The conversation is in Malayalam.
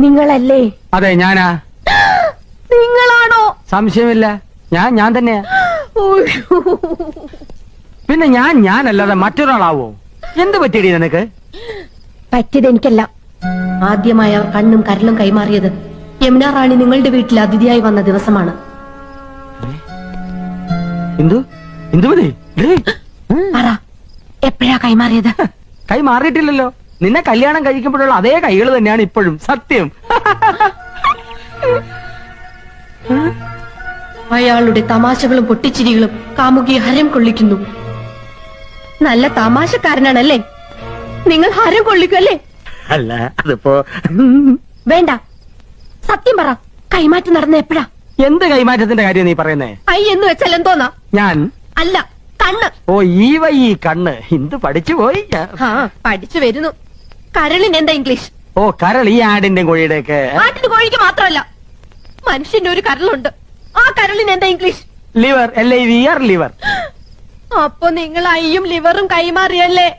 നിങ്ങളല്ലേ? അതെ, ഞാനാ. നിങ്ങളാണോ? സംശയമില്ല, ഞാൻ തന്നെയാ. പിന്നെ ഞാനല്ലാതെ മറ്റൊരാളാവോ? എന്ത് പറ്റിയടി നിനക്ക്? പറ്റിയത് എനിക്കല്ല. ആദ്യമായി അവർ കണ്ണും കരലും കൈമാറിയത് യമുന റാണി നിങ്ങളുടെ വീട്ടിൽ അതിഥിയായി വന്ന ദിവസമാണ്. പറ, എപ്പോഴാ കൈമാറിയത്? കൈ മാറിയിട്ടില്ലല്ലോ. നിന്നെ കല്യാണം കഴിക്കുമ്പോഴുള്ള അതേ കൈകൾ തന്നെയാണ് ഇപ്പോഴും. സത്യം. അയാളുടെ തമാശകളും പൊട്ടിച്ചിരികളും കാമുകിയെ ഹരം കൊള്ളിക്കുന്നു. നല്ല തമാശക്കാരനാണല്ലേ? നിങ്ങൾ ഹരം കൊള്ളിക്കുമല്ലേ? അല്ല, അതിപ്പോ വേണ്ട, സത്യം പറ. കൈമാറ്റം നടന്ന എപ്പോഴാ? എന്ത് കൈമാറ്റത്തിന്റെ കാര്യം നീ പറയുന്നേ? ഐ എന്ന് വെച്ചാൽ എന്തോന്നാ? ഞാൻ അല്ല, കണ്ണ്. ഓ, ഈ കണ്ണ് എന്ത് പഠിച്ചു പോയി. പഠിച്ചു വരുന്നു. കരളിന് എന്താ ഇംഗ്ലീഷ്? ഓ, കരൾ. ഈ ആടിന്റെ കോഴിയുടെ ഒക്കെ. ആട്ടിന് കോഴിക്ക് മാത്രമല്ല, മനുഷ്യന്റെ ഒരു കരളുണ്ട്. ആ കരളിന് എന്താ ഇംഗ്ലീഷ്? ലിവർ. LIVR, liver. അപ്പൊ നിങ്ങൾ ഐയും ലിവറും കൈമാറിയല്ലേ?